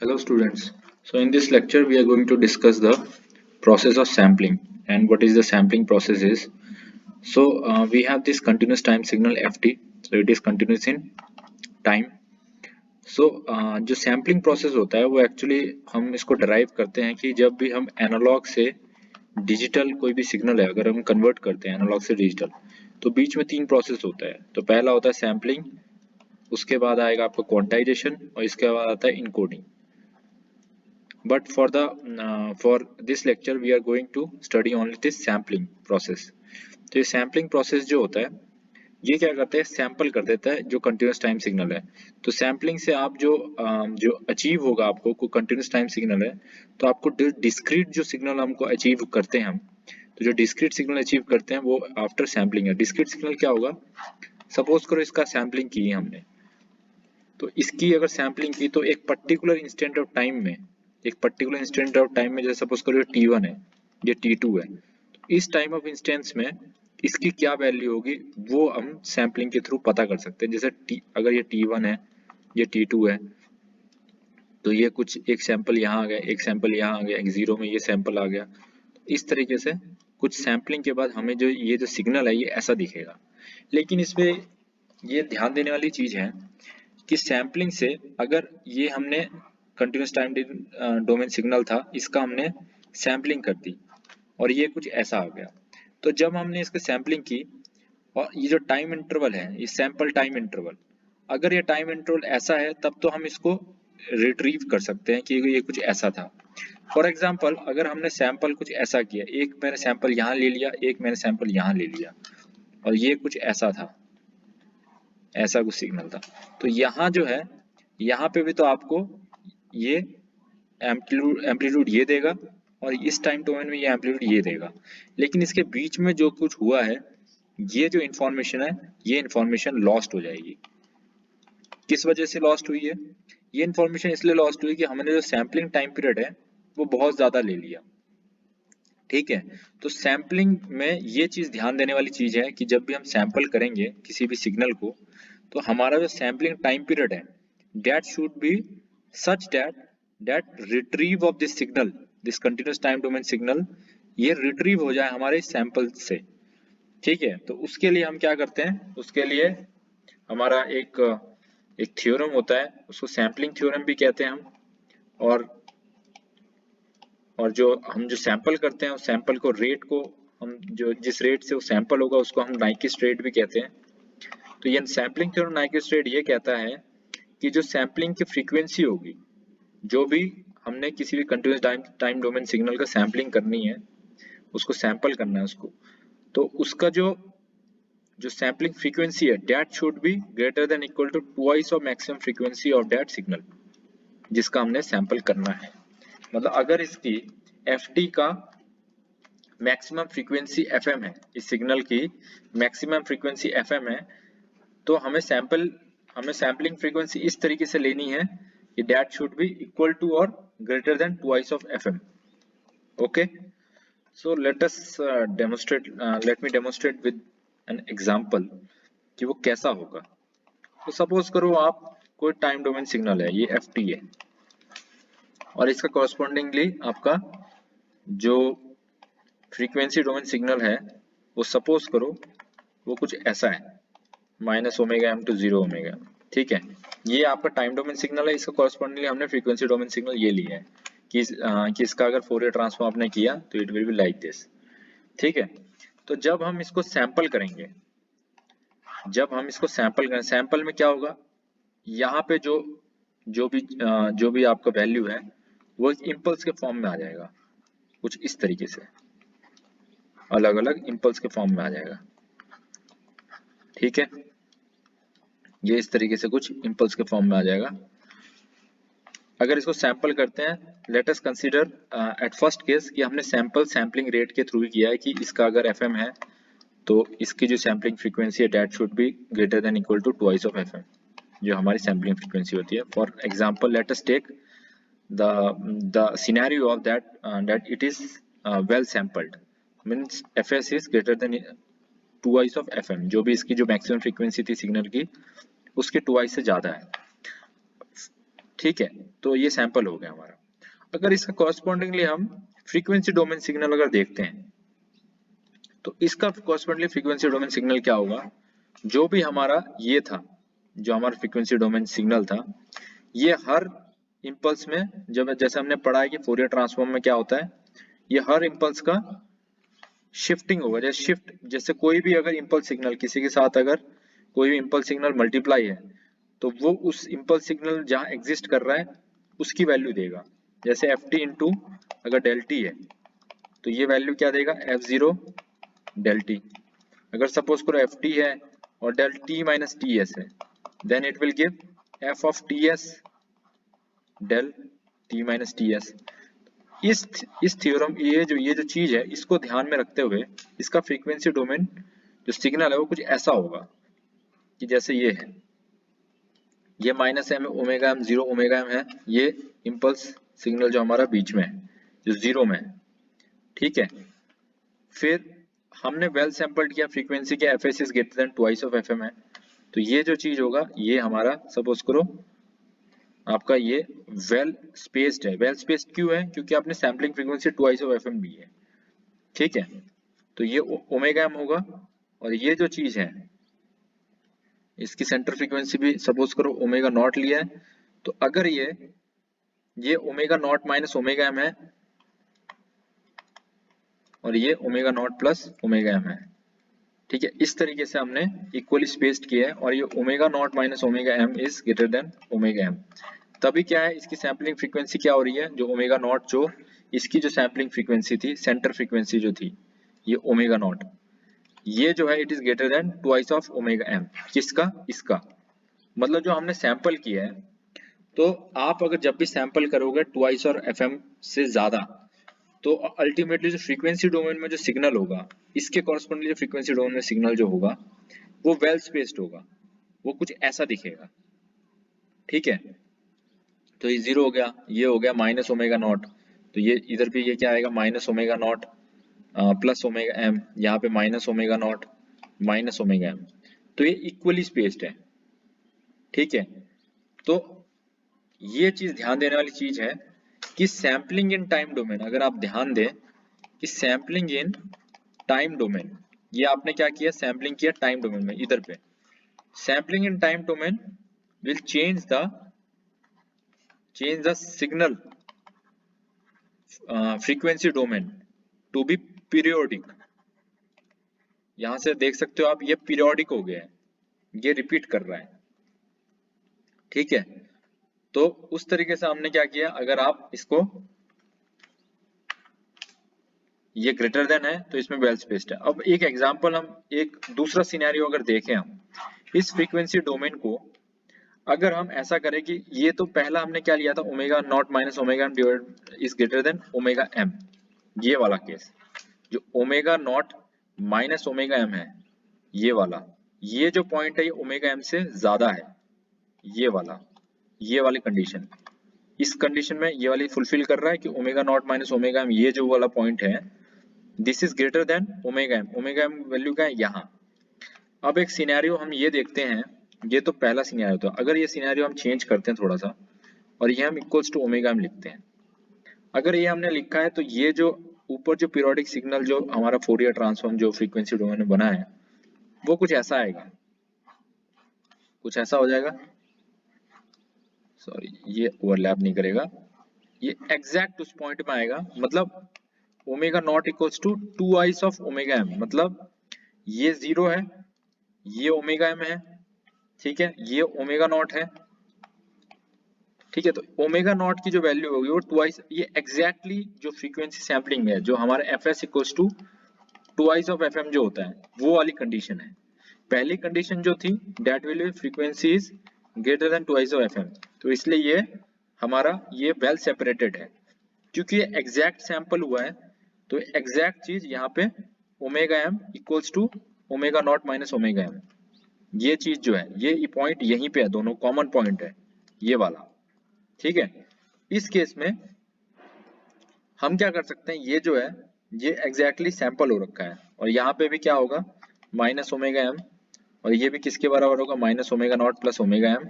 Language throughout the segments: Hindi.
Hello students. So in this lecture we are going to discuss the process of sampling and what is the sampling process is. So we have this continuous time signal ft. So it is continuous in time. So जो sampling process होता है वो actually हम इसको derive करते हैं कि जब भी हम एनालॉग से डिजिटल कोई भी सिग्नल है अगर हम कन्वर्ट करते हैं एनालॉग से डिजिटल तो बीच में तीन प्रोसेस होता है। तो पहला होता है सैम्पलिंग, उसके बाद आएगा आपका क्वांटाइजेशन और इसके बाद आता है encoding. But for this lecture we are going to study only this sampling process. तो ये sampling process जो होता है ये क्या करता है, सैंपल कर देता है जो कंटिन्यूस टाइम सिग्नल है। तो सैम्पलिंग से आप जो अचीव होगा आपको को कंटिन्यूस टाइम सिग्नल है तो आपको डिस्क्रीट जो सिग्नल हमको अचीव करते हैं हम, तो जो डिस्क्रीट सिग्नल अचीव करते हैं वो आफ्टर सैम्पलिंग है। डिस्क्रीट सिग्नल क्या होगा, सपोज करो इसका सैम्पलिंग की है हमने, तो इसकी अगर सैम्पलिंग की तो एक पर्टिकुलर इंस्टेंट ऑफ टाइम में, एक पर्टिकुलर इंस्टेंट ऑफ टाइम में जैसे सपोज करो T1 है, ये T2 है, इस टाइम ऑफ इंस्टेंस में इसकी क्या वैल्यू होगी वो हम सैम्पलिंग के थ्रू पता कर सकते हैं। जैसे अगर ये T1 है, ये T2 है, तो ये कुछ एक सैंपल यहाँ आ गया, एक सैंपल यहाँ आ गया, एक जीरो में ये सैंपल आ गया। इस तरीके से कुछ सैम्पलिंग के बाद हमें जो ये जो सिग्नल है ये ऐसा दिखेगा। लेकिन इसमें ये ध्यान देने वाली चीज है कि सैम्पलिंग से अगर ये हमने कंटिन्यूस टाइम डोमेन सिग्नल था, इसका हमने सैम्पलिंग कर दी और ये कुछ ऐसा आ गया, तो जब हमने इसकी सैम्पलिंग की और ये जो टाइम इंटरवल है, ये सैंपल टाइम इंटरवल, अगर ये टाइम इंटरवल ऐसा है तब तो हम इसको रिट्रीव कर सकते हैं कि ये कुछ ऐसा था। फॉर एग्जाम्पल अगर हमने सैंपल कुछ ऐसा किया, एक मैंने सैंपल यहाँ ले लिया, एक मैंने सैंपल यहाँ ले लिया और ये कुछ ऐसा था, ऐसा कुछ सिग्नल था, तो यहाँ जो है यहाँ पे भी तो आपको ये एम्पलीट्यूड ये देगा और इस टाइम डोमेन में ये एम्पलीट्यूड ये देगा। लेकिन इसके बीच में जो कुछ हुआ है, ये जो इंफॉर्मेशन है ये इंफॉर्मेशन लॉस्ट हो जाएगी। किस वजह से लॉस्ट हुई है, ये इंफॉर्मेशन इसलिए लॉस्ट हुई कि हमने जो सैम्पलिंग टाइम पीरियड है वो बहुत ज्यादा ले लिया। ठीक है, तो सैम्पलिंग में ये चीज ध्यान देने वाली चीज है कि जब भी हम सैंपल करेंगे किसी भी सिग्नल को, तो हमारा जो सैम्पलिंग टाइम पीरियड है that should be such that retrieve of this signal, this continuous time domain signal, ये रिट्रीव हो जाए हमारे सैंपल से। ठीक है, तो उसके लिए हम क्या करते हैं, उसके लिए हमारा एक थ्योरम होता है, उसको सैम्पलिंग थ्योरम भी कहते हैं हम। और जो हम जो सैंपल करते हैं उस सैंपल को रेट को हम जो जिस रेट से वो सैंपल होगा उसको हम नाइक्विस्ट रेट भी कहते हैं। तो ये सैम्पलिंग थ्योरम नाइक्विस्ट रेट ये कहता है कि जो सैम्पलिंग की फ्रीक्वेंसी होगी, जो भी हमने किसी भी कंटिन्यूस टाइम डोमेन सिग्नल का सैम्पलिंग करनी है, उसको सैंपल करना है उसको, तो उसका जो जो सैम्पलिंग फ्रीक्वेंसी है that should be greater than equal to twice of maximum frequency of that signal जिसका हमने सैंपल करना है। मतलब अगर इसकी ft का मैक्सिमम फ्रीक्वेंसी fm है, इस सिग्नल की मैक्सिमम फ्रीक्वेंसी fm है, तो हमें सैम्पलिंग फ्रीक्वेंसी इस तरीके से लेनी है कि that should be equal to or greater than twice of fm. Okay, so let me demonstrate with an example कि वो कैसा होगा। तो सपोज करो आप कोई टाइम डोमेन सिग्नल है, ये ft है और इसका कॉरस्पॉन्डिंगली आपका जो फ्रीक्वेंसी डोमेन सिग्नल है वो सपोज करो वो कुछ ऐसा है, minus omega M to zero omega. ठीक है, ये आपका टाइम डोमेन सिग्नल है, इसका कॉरस्पॉन्डिंगली हमने फ्रीक्वेंसी डोमेन सिग्नल ये लिया है कि इसका अगर फोरियर ट्रांसफॉर्म आपने किया तो it will be like this. ठीक है, तो जब हम इसको सैंपल करेंगे, सैंपल में क्या होगा, यहाँ पे जो भी आपका वैल्यू है वो एक इम्पल्स के फॉर्म में आ जाएगा, कुछ इस तरीके से अलग अलग इम्पल्स के फॉर्म में आ जाएगा। ठीक है, ये इस तरीके से कुछ इम्पल्स के फॉर्म में आ जाएगा। अगर इसको सैंपल करते हैं, let us consider at first case कि हमने सैंपलिंग रेट के थ्रू ही किया है कि इसका अगर एफएम है तो इसकी जो सैंपलिंग फ्रीक्वेंसी है that should be greater than equal to twice of FM, जो हमारी सैंपलिंग फ्रीक्वेंसी होती है। For example let us take the scenario of that it is well sampled, means fs is greater than twice of fm, जो भी इसकी जो मैक्सिमम फ्रीक्वेंसी थी सिग्नल की उसके ट्वाइस से ज्यादा है। ठीक है, तो ये सैंपल हो गया हमारा। अगर इसका कॉरस्पॉन्डिंगली हम फ्रीक्वेंसी डोमेन सिग्नल अगर देखते हैं तो इसका कॉरस्पॉन्डिंगली फ्रीक्वेंसी डोमेन सिग्नल क्या होगा, जो भी हमारा ये था, जो हमारा फ्रीक्वेंसी डोमेन सिग्नल था, ये हर इंपल्स में, जब जैसे हमने पढ़ा है कि फोरियर ट्रांसफॉर्म में क्या होता है, ये हर इंपल्स का शिफ्टिंग होगा। जैसे शिफ्ट, जैसे कोई भी अगर इंपल्स सिग्नल किसी के साथ अगर कोई भी इंपल्स सिग्नल मल्टीप्लाई है तो वो उस इंपल्स सिग्नल जहां एग्जिस्ट कर रहा है उसकी वैल्यू देगा। जैसे एफ टी इंटू अगर डेल टी है तो ये वैल्यू क्या देगा, एफ जीरो डेल टी। अगर सपोज करो एफ टी है और del T minus T S है, then it will give F of T S del T minus T S. इस थ्योरम, ये जो चीज है, इसको ध्यान में रखते हुए इसका फ्रीक्वेंसी डोमेन जो सिग्नल है वो कुछ ऐसा होगा कि जैसे ये है, ये minus M omega M, zero omega M है, ये इंपल्स सिग्नल जो हमारा बीच में है जो जीरो में है, ठीक है। फिर हमने वेल सैंपल्ड किया, फ्रीक्वेंसी के F S is greater than twice of F M है, तो ये जो चीज होगा ये हमारा सपोज करो आपका ये वेल स्पेस्ड है। वेल स्पेस्ड क्यों है, क्योंकि आपने sampling frequency twice of FM ली है, ठीक है। तो ये ओमेगा एम होगा और ये जो चीज है इसकी सेंटर फ्रीक्वेंसी भी सपोज करो ओमेगा नॉट लिया है, तो अगर ये omega naught minus omega M है और ये omega naught plus omega M है, ठीक है। इस तरीके से हमने इक्वली स्पेस्ड किया है और ये omega naught minus omega M is greater than omega M. तभी क्या है, इसकी सैम्पलिंग फ्रीक्वेंसी क्या हो रही है, जो ओमेगा नॉट, जो इसकी जो सैम्पलिंग फ्रीक्वेंसी थी, सेंटर फ्रीक्वेंसी जो थी ये ओमेगा नॉट, ये जो है it is greater than twice of omega M. किसका, इसका मतलब जो हमने सैंपल किया है, तो आप अगर जब भी सैंपल करोगे ट्वाइस और एफएम से ज्यादा, तो अल्टीमेटली जो फ्रीक्वेंसी डोमेन में जो सिग्नल होगा, इसके कॉरस्पॉन्डिंग जो फ्रीक्वेंसी डोमेन में सिग्नल जो होगा वो वेल स्पेस्ड होगा, वो कुछ ऐसा दिखेगा, ठीक है। तो ये जीरो हो गया, ये हो गया माइनस ओमेगा नॉट, तो ये इधर भी ये क्या आएगा, minus omega naught plus omega M, यहाँ पे minus omega naught minus omega M, तो ये इक्वली स्पेस्ड है, ठीक है। तो ये चीज ध्यान देने वाली चीज है कि सैम्पलिंग इन टाइम डोमेन, अगर आप ध्यान दें कि सैम्पलिंग इन टाइम डोमेन, ये आपने क्या किया, सैम्पलिंग किया टाइम डोमेन में, इधर पे sampling in time domain will change the signal frequency domain to be periodic. यहां से देख सकते हो आप, ये पीरियोडिक हो गया है, ये रिपीट कर रहा है, ठीक है। तो उस तरीके से हमने क्या किया, अगर आप इसको, ये ग्रेटर देन है तो इसमें वेल स्पेस्ड है। अब एक एग्जांपल, हम एक दूसरा सिनेरियो अगर देखें, हम इस फ्रीक्वेंसी डोमेन को अगर हम ऐसा करें कि ये तो पहला हमने क्या लिया था, omega naught minus omega M divide is greater than omega M, ये वाला केस, जो omega naught minus omega M है, ये वाला, ये जो पॉइंट है ये ओमेगा एम से ज्यादा है, ये वाला, ये वाली कंडीशन, इस कंडीशन में ये वाली फुलफिल कर रहा है कि omega naught minus omega M, ये जो वाला पॉइंट है this is greater than omega M. Omega M value क्या है, यहाँ। अब एक सिनेरियो हम ये देखते हैं, ये तो पहला सिनेरियो था, अगर ये सिनेरियो हम चेंज करते हैं थोड़ा सा और ये हम इक्वल्स टू ओमेगा एम लिखते हैं, अगर ये हमने लिखा है तो ये जो ऊपर जो पीरियोडिक सिग्नल जो हमारा फोरियर ट्रांसफॉर्म जो फ्रीक्वेंसी डोमेन में बना है वो कुछ ऐसा आएगा, कुछ ऐसा हो जाएगा, सॉरी ये ओवरलैप नहीं करेगा, ये एग्जैक्ट उस पॉइंट में आएगा, मतलब omega naught equals to twice of omega M, मतलब ये जीरो है, ये ओमेगा एम है, ठीक है, ये ओमेगा नॉट है, ठीक है। तो ओमेगा नॉट की जो वैल्यू होगी वो ट्वाइस, ये एग्जैक्टली जो फ्रीक्वेंसी सैम्पलिंग है, जो हमारा F S equals to twice of F M जो होता है वो वाली कंडीशन है। पहली कंडीशन जो थी that will be frequency is greater than twice of F M, तो इसलिए ये हमारा ये वेल सेपरेटेड है, क्योंकि ये एग्जैक्ट सैंपल हुआ है, तो एग्जैक्ट चीज यहाँ पे omega M equals to omega naught minus omega M, ये चीज जो है ये पॉइंट यहीं पे है, दोनों कॉमन पॉइंट है ये वाला, ठीक है। इस केस में हम क्या कर सकते हैं, ये जो है ये एग्जैक्टली सैंपल हो रखा है और यहाँ पे भी क्या होगा, माइनस ओमेगा एम, और ये भी किसके बराबर होगा, minus omega naught plus omega M,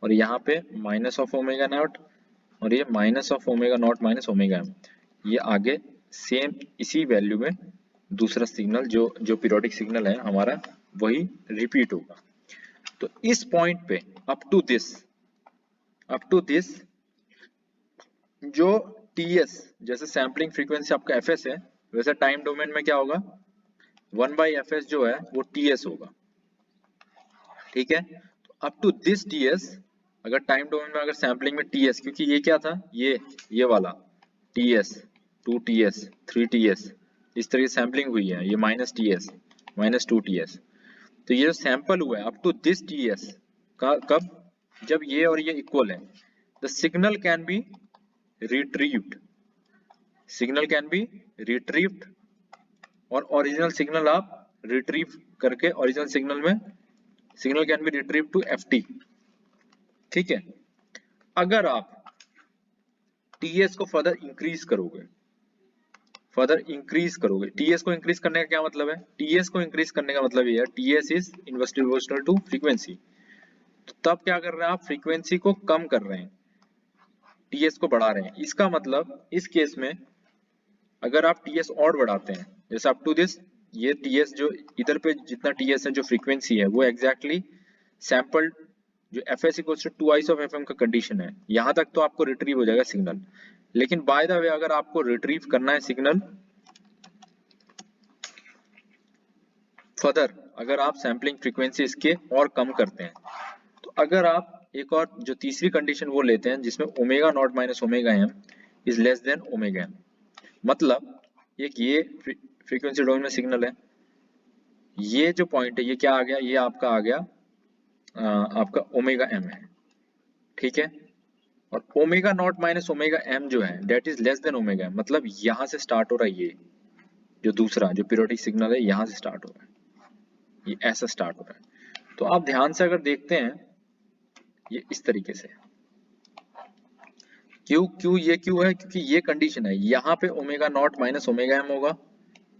और यहाँ पे माइनस ऑफ ओमेगा नॉट, और ये minus of omega naught minus omega M. ये आगे सेम इसी वैल्यू में दूसरा सिग्नल जो जो पीरियोडिक सिग्नल है हमारा वही रिपीट होगा। तो इस पॉइंट पे अप टू दिस जो टीएस, जैसे सैम्पलिंग फ्रीक्वेंसी आपका एफएस है, वैसे टाइम डोमेन में क्या होगा, 1/fs जो है वो टीएस होगा। ठीक है, तो अप टू दिस टीएस, अगर टाइम डोमेन में अगर सैम्पलिंग में टीएस, क्योंकि ये क्या था, ये वाला टीएस, 2ts 3ts, इस तरह की सैम्पलिंग हुई है, ये माइनस टीएस माइनस 2ts। तो ये जो सैंपल हुआ है अप टू दिस टीएस का कब, जब ये और ये इक्वल है, the signal can be retrieved, signal can be retrieved, और ओरिजिनल सिग्नल आप रिट्रीव करके ओरिजिनल सिग्नल में signal can be retrieve to FT. ठीक है, अगर आप टीएस को फर्दर इंक्रीज करोगे, टीएस को इंक्रीज करने का क्या मतलब है, टीएस को इंक्रीज करने का मतलब ये है TS is inversely proportional to frequency. तो तब क्या कर रहे हैं आप, फ्रीक्वेंसी को कम कर रहे हैं, टीएस को बढ़ा रहे हैं। इसका मतलब इस केस में अगर आप टीएस और बढ़ाते हैं, जैसे अप टू दिस, ये टीएस जो इधर पे जितना टीएस है जो फ्रीक्वेंसी है वो एग्जैक्टली सैंपल जो F S equals to 2 of F M का कंडीशन है, यहां तक तो आपको रिट्रीव हो जाएगा सिग्नल। लेकिन बाय द वे अगर आपको रिट्रीव करना है सिग्नल फर्दर, अगर आप सैम्पलिंग फ्रीक्वेंसी इसके और कम करते हैं, तो अगर आप एक और जो तीसरी कंडीशन वो लेते हैं जिसमें omega naught minus omega M is less than omega M, मतलब एक ये फ्रीक्वेंसी डोमेन में सिग्नल है, ये जो पॉइंट है ये क्या आ गया, ये आपका आ गया आपका ओमेगा एम है। ठीक है, और omega naught minus omega M जो है that is less than omega M, मतलब यहां से स्टार्ट हो रहा है, ये जो दूसरा जो पीरियोडिक सिग्नल है यहां से स्टार्ट हो रहा है, ये ऐसा स्टार्ट हो रहा है। तो आप ध्यान से अगर देखते हैं ये इस तरीके से, क्यों क्यों ये क्यों है, क्योंकि ये कंडीशन है, यहाँ पे omega naught minus omega M होगा,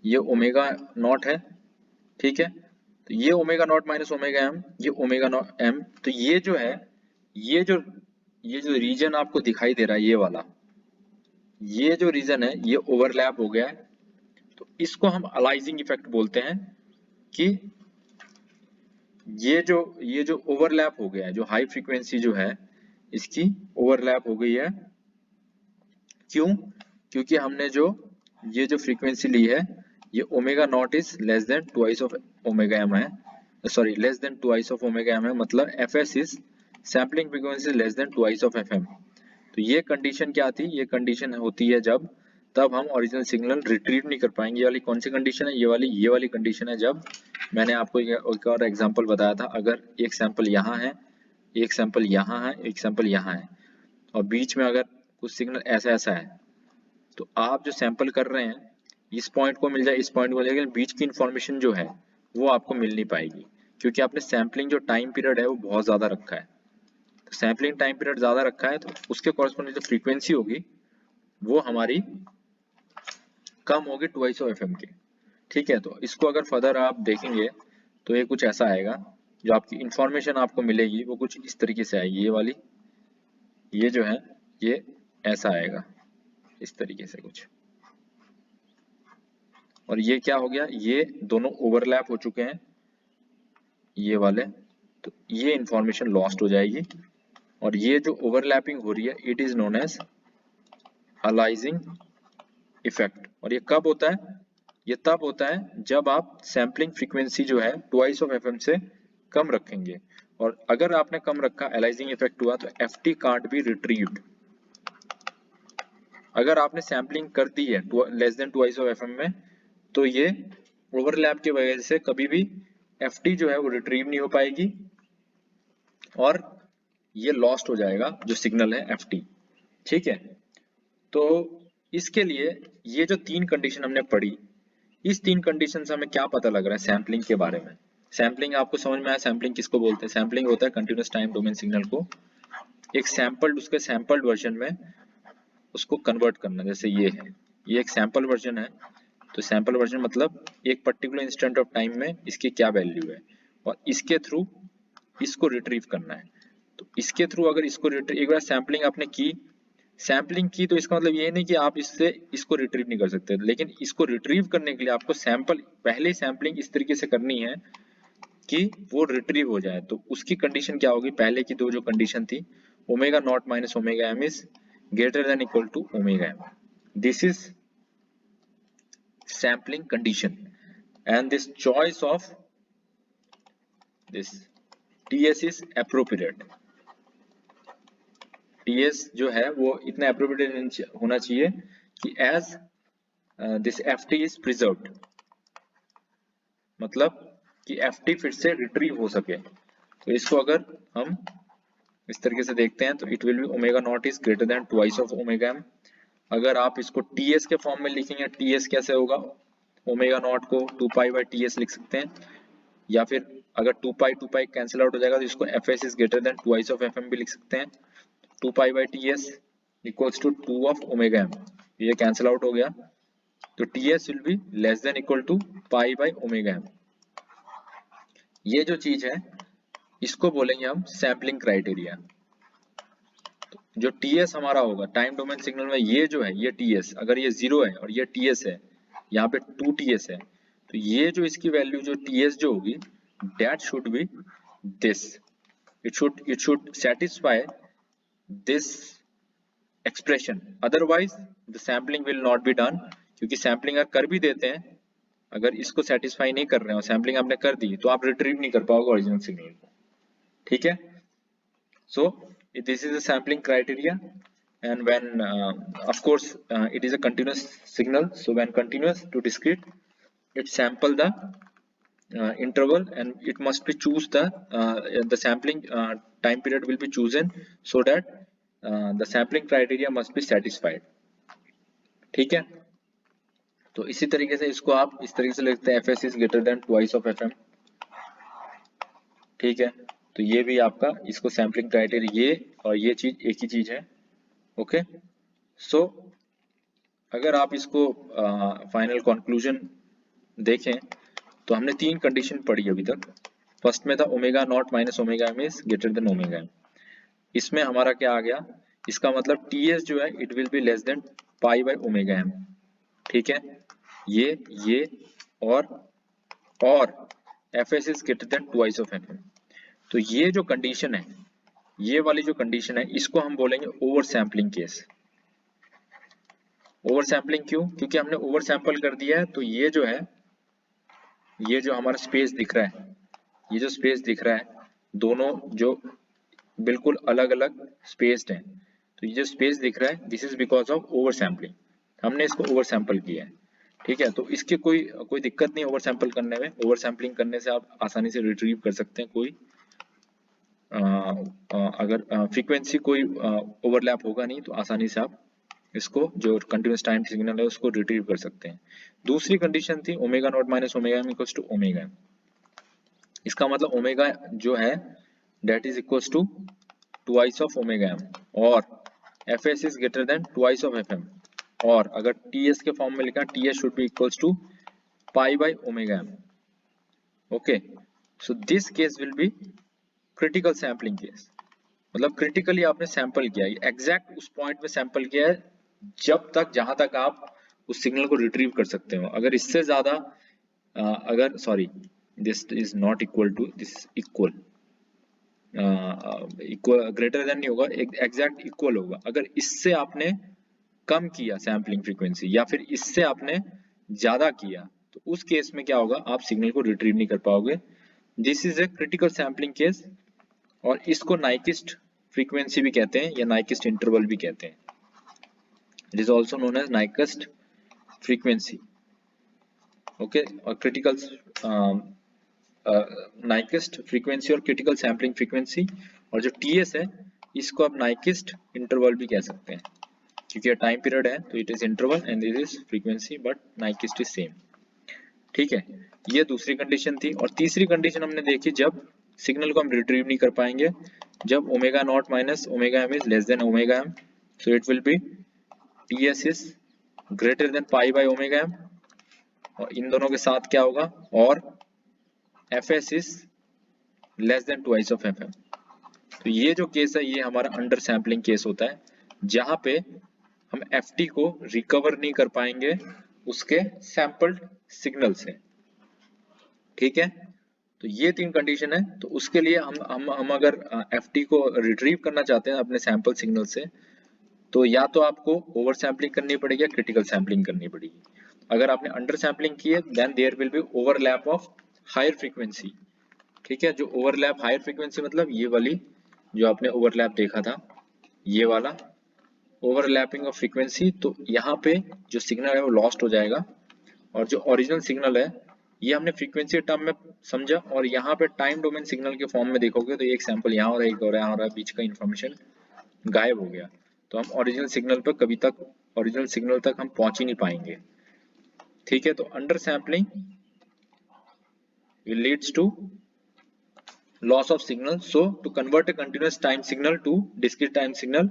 ये ओमेगा नॉट है। ठीक है, तो ये omega naught minus omega M, ये ओमेगा नॉट एम, तो ये जो है ये जो ये जो रीजन आपको दिखाई दे रहा है ये वाला, ये जो रीजन है ये ओवरलैप हो गया है। तो इसको हम अलाइजिंग इफेक्ट बोलते हैं कि ये जो ओवरलैप हो गया है, जो हाई फ्रीक्वेंसी जो है इसकी ओवरलैप हो गई है। क्यों, क्योंकि हमने जो ये जो फ्रीक्वेंसी ली है ये omega naught is less than twice of omega M है, sorry less than twice of omega M है, मतलब F S is sampling frequency less than twice of F M. तो ये कंडीशन क्या थी, ये कंडीशन होती है जब तब हम ओरिजिनल सिग्नल रिट्रीव नहीं कर पाएंगे। ये वाली कौन सी कंडीशन है, ये वाली कंडीशन है जब मैंने आपको एक और एग्जांपल बताया था, अगर एक सैंपल यहाँ है, एक सैंपल यहाँ है, एक सैंपल यहाँ है, और बीच में अगर कुछ सिग्नल ऐसा ऐसा है, तो आप जो सैंपल कर रहे हैं इस पॉइंट को मिल जाए, इस पॉइंट को, लेकिन बीच की इंफॉर्मेशन जो है वो आपको मिल नहीं पाएगी, क्योंकि आपने सैंपलिंग जो टाइम पीरियड है वो बहुत ज्यादा रखा है। तो सैंपलिंग टाइम पीरियड ज्यादा रखा है तो उसके कॉरस्पॉन्डिंग जो फ्रीक्वेंसी होगी वो हमारी कम होगी ट्वाइस ऑफ एफएम के। ठीक है, तो इसको अगर फर्दर आप देखेंगे तो ये कुछ ऐसा आएगा, जो आपकी इंफॉर्मेशन आपको मिलेगी वो कुछ इस तरीके से आएगी, ये वाली, ये जो है ये ऐसा आएगा इस तरीके से कुछ, और ये क्या हो गया, ये दोनों ओवरलैप हो चुके हैं ये वाले, तो ये इंफॉर्मेशन लॉस्ट हो जाएगी। और ये जो ओवरलैपिंग हो रही है it is known as aliasing effect. और ये कब होता है, ये तब होता है जब आप सैम्पलिंग फ्रीक्वेंसी जो है ट्वाइस ऑफ एफएम से कम रखेंगे, और अगर आपने कम रखा, अलाइजिंग इफेक्ट हुआ, तो एफटी कांट बी रिट्रीव्ड। अगर आपने सैम्पलिंग कर दी है less than twice of FM में, तो ये ओवरलैप की वजह से कभी भी एफटी जो है वो रिट्रीव नहीं हो पाएगी, और ये लॉस्ट हो जाएगा जो सिग्नल है एफटी। ठीक है, तो इसके लिए ये जो तीन कंडीशन हमने पढ़ी, इस तीन कंडीशन से हमें क्या पता लग रहा है सैम्पलिंग के बारे में। सैम्पलिंग आपको समझ में आया, सैम्पलिंग किसको बोलते हैं, सैम्पलिंग होता है कंटिन्यूअस टाइम डोमेन सिग्नल को एक सैंपल्ड, उसके सैंपल्ड वर्जन में उसको कन्वर्ट करना। जैसे ये है, ये एक सैंपल वर्जन है, तो सैंपल वर्जन मतलब एक पर्टिकुलर इंस्टेंट ऑफ टाइम में इसकी क्या वैल्यू है, और इसके थ्रू इसको रिट्रीव करना है। तो इसके थ्रू अगर इसको एक बार सैम्पलिंग आपने की, तो इसका मतलब ये नहीं कि आप इससे इसको रिट्रीव नहीं कर सकते, लेकिन इसको रिट्रीव करने के लिए आपको सैंपल पहले सैम्पलिंग इस तरीके से करनी है कि वो रिट्रीव हो जाए। तो उसकी कंडीशन क्या होगी, पहले की दो जो कंडीशन थी, omega naught minus omega M is greater than equal to omega M, this is sampling condition, and this choice of this TS is appropriate। TS जो है वो इतना appropriate होना चाहिए कि as this FT is preserved, मतलब कि FT फिर से रिट्रीव हो सके। तो इसको अगर हम इस तरीके से देखते हैं तो it will be omega naught is greater than twice of omega M. अगर आप इसको TS के फॉर्म में लिखेंगे, TS कैसे होगा, ओमेगा नॉट को 2 पाई बाय TS लिख सकते हैं, या फिर अगर 2 पाई कैंसिल आउट हो जाएगा तो इसको FS is greater than twice of FM भी लिख सकते हैं। 2 pi by TS equals to 2 of omega M, ये कैंसिल आउट हो गया, तो TS will be less than equal to pi by omega M. ये जो चीज है इसको बोलेंगे हम सैम्पलिंग क्राइटेरिया। तो जो TS हमारा होगा टाइम डोमेन सिग्नल में, ये जो है ये TS, अगर ये 0 है और ये TS है, यहाँ पे 2TS है, तो ये जो इसकी वैल्यू जो TS जो होगी, that should be this, it should satisfy this expression, otherwise the sampling will not be done। क्योंकि सैम्पलिंग अगर कर भी देते हैं, अगर इसको सेटिस्फाई नहीं कर रहे हो, सैम्पलिंग आपने कर दी, तो आप रिट्रीव नहीं कर पाओगे ओरिजिनल सिग्नल को, ठीक है। So this is a sampling criteria, and when of course it is a continuous signal, so when continuous to discrete, it sample the interval, and it must be choose the sampling time period will be chosen so that the sampling criteria must be satisfied, ठीक है। तो इसी तरीके से इसको आप इस तरीके से लिखते हैं, FS is greater than twice of FM, ठीक है। तो ये भी आपका इसको सैम्पलिंग क्राइटेरिया, ये और ये चीज एक ही चीज है, ओके। सो अगर आप इसको फाइनल कंक्लूजन देखें तो हमने तीन कंडीशन पढ़ी अभी तक। फर्स्ट में था omega naught minus omega M is greater than omega M, इसमें हमारा क्या आ गया, इसका मतलब टीएस जो है it will be less than pi by omega M, ठीक है। ये और F S is greater than twice of F M. तो ये जो कंडीशन है, ये वाली जो कंडीशन है, इसको हम बोलेंगे over sampling case. Over sampling क्यों, क्योंकि हमने ओवर सैंपल कर दिया है, तो ये जो है, ये जो हमारा स्पेस दिख रहा है, ये जो स्पेस दिख रहा है, दोनों जो बिल्कुल अलग अलग स्पेस्ड हैं, तो ये जो स्पेस दिख रहा है, this is because of over sampling, हमने इसको ओवर सैंपल किया है, ठीक है। तो इसके कोई दिक्कत नहीं ओवर सैंपल करने में, ओवर सैम्पलिंग करने से आप आसानी से रिट्रीव कर सकते हैं, कोई अगर फ्रीक्वेंसी कोई ओवरलैप होगा नहीं, तो आसानी से आप इसको जो कंटिन्यूस टाइम सिग्नल है उसको रिट्रीव कर सकते हैं। दूसरी कंडीशन थी omega naught minus omega M equals to omega M, इसका मतलब ओमेगा जो है that is equals to twice of omega M, और F S is greater than twice of F M, और अगर टी एस के फॉर्म में लिखा T S should be equals to pi by omega M, okay. So this case will be critical sampling case, मतलब क्रिटिकली आपने सैंपल किया है, एग्जैक्ट उस पॉइंट में सैंपल किया है जब तक जहां तक आप उस सिग्नल को रिट्रीव कर सकते हो। अगर इससे ज्यादा अगर sorry this is not equal to, this equal greater than नहीं होगा, एग्जैक्ट इक्वल होगा। अगर इससे आपने कम किया सैम्पलिंग फ्रीक्वेंसी या फिर इससे आपने ज्यादा किया, तो उस केस में क्या होगा, आप सिग्नल को रिट्रीव नहीं कर पाओगे। This is a critical sampling case, और इसको नाइक्विस्ट फ्रीक्वेंसी भी कहते हैं या नाइक्विस्ट इंटरवल भी कहते हैं। It is also known as Nyquist frequency, okay. और क्रिटिकल नाइक्विस्ट फ्रीक्वेंसी और क्रिटिकल सैम्पलिंग फ्रीक्वेंसी, और जो टीएस है इसको आप नाइक्विस्ट इंटरवल भी कह सकते हैं, क्योंकि टाइम पीरियड है तो it is interval and this is frequency, but Nyquist is same, ठीक है। ये दूसरी कंडीशन थी। और तीसरी कंडीशन हमने देखी जब सिग्नल को हम रिट्रीव नहीं कर पाएंगे, जब omega naught minus omega M is less than omega M, so it will be TS is greater than pi by omega M, और इन दोनों के साथ क्या होगा, और F S is less than twice of F M, तो ये जो केस है ये हमारा अंडर सैम्पलिंग केस होता है, जहां पे हम एफटी को रिकवर नहीं कर पाएंगे उसके सैंपल्ड सिग्नल से। ठीक है, तो ये तीन कंडीशन है। तो उसके लिए हम अगर एफटी को रिट्रीव करना चाहते हैं अपने सैंपल सिग्नल से, तो या तो आपको ओवर सैम्पलिंग करनी पड़ेगी या क्रिटिकल सैम्पलिंग करनी पड़ेगी। अगर आपने अंडर सैम्पलिंग की है then there will be overlap of higher frequency. ठीक है, जो ओवरलैप हायर फ्रीक्वेंसी मतलब ये वाली जो आपने ओवरलैप देखा था, ये वाला ओवरलैपिंग ऑफ फ्रीक्वेंसी। तो यहाँ पे जो सिग्नल है वो लॉस्ट हो जाएगा, और जो ओरिजिनल सिग्नल है ये हमने फ्रीक्वेंसी टर्म में समझा, और यहाँ पे टाइम डोमेन सिग्नल के फॉर्म में देखोगे तो एक सैंपल यहाँ हो रहा है, एक और यहाँ हो रहा है, बीच का इन्फॉर्मेशन गायब हो गया। तो हम ओरिजिनल सिग्नल पर कभी तक ओरिजिनल सिग्नल तक हम पहुंच ही नहीं पाएंगे। ठीक है, तो under sampling will leads to loss of signal. So to convert a continuous time signal to discrete time signal,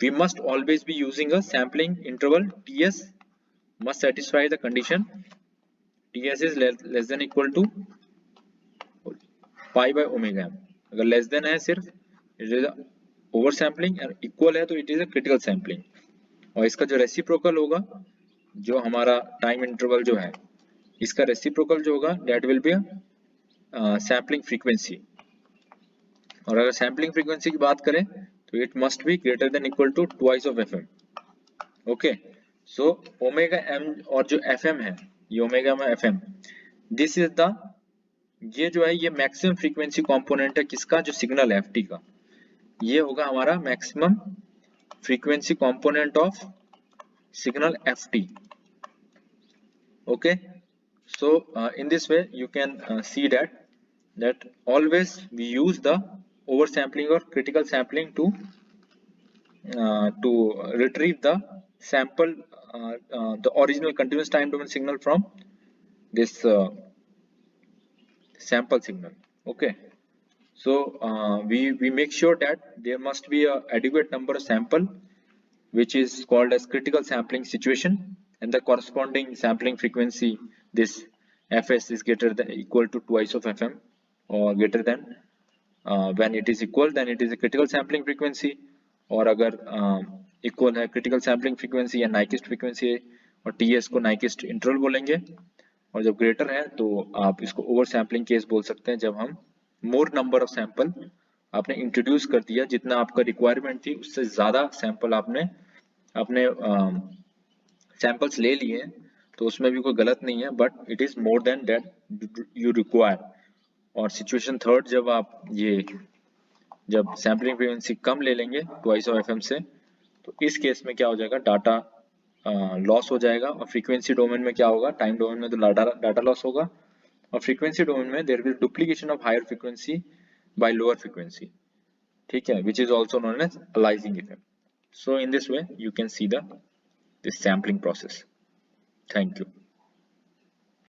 we must always be using a sampling interval. Ts must satisfy the condition Ts is less than equal to pi by omega m. अगर लेस देन है सिर्फ इट इज ओवर सैम्पलिंग, और इक्वल है तो it is a critical sampling. और इसका जो रेसिप्रोकल होगा, जो हमारा टाइम इंटरवल जो है, इसका रेसिप्रोकल जो होगा that will be sampling frequency. और अगर सैम्पलिंग फ्रीक्वेंसी की बात करें तो it must be greater than equal to twice of F M. Okay, so omega M और जो एफ एम है, ये ओमेगा में F M, this is the, ये जो है ये मैक्सिमम फ्रीक्वेंसी कंपोनेंट है किसका, जो सिग्नल है एफटी का, ये होगा हमारा maximum frequency component of signal FT. okay, so in this way you can see that always we use the oversampling or critical sampling to retrieve the sample the original continuous time domain signal from this sample signal. Okay, so we make sure that there must be a adequate number of sample which is called as critical sampling situation, and the corresponding sampling frequency, this fs is greater than equal to twice of fm, or greater than when it is equal then it is a critical sampling frequency, और अगर इक्वल है क्रिटिकल सैम्पलिंग फ्रीक्वेंसी या नाइक्विस्ट फ्रीक्वेंसी है, और टीएस को नाइक्विस्ट इंटरवल बोलेंगे, और जब ग्रेटर है तो आप इसको ओवर सैम्पलिंग केस बोल सकते हैं, जब हम मोर नंबर ऑफ सैंपल आपने इंट्रोड्यूस कर दिया, जितना आपका रिक्वायरमेंट थी उससे ज्यादा सैंपल आपने अपने सैंपल्स ले लिए, तो उसमें भी कोई गलत नहीं है, but it is more than that you require. और सिचुएशन थर्ड, जब सैम्पलिंग फ्रीक्वेंसी कम ले लेंगे ट्वाइस ऑफ एफएम से, तो इस केस में क्या हो जाएगा, डाटा लॉस हो जाएगा। और फ्रीक्वेंसी डोमेन में क्या होगा, टाइम डोमेन में तो डाटा लॉस होगा, और फ्रीक्वेंसी डोमेन में there will duplication of higher frequency by lower frequency. ठीक है, which is also known as aliasing effect. So in this way you can see this sampling process. Thank you.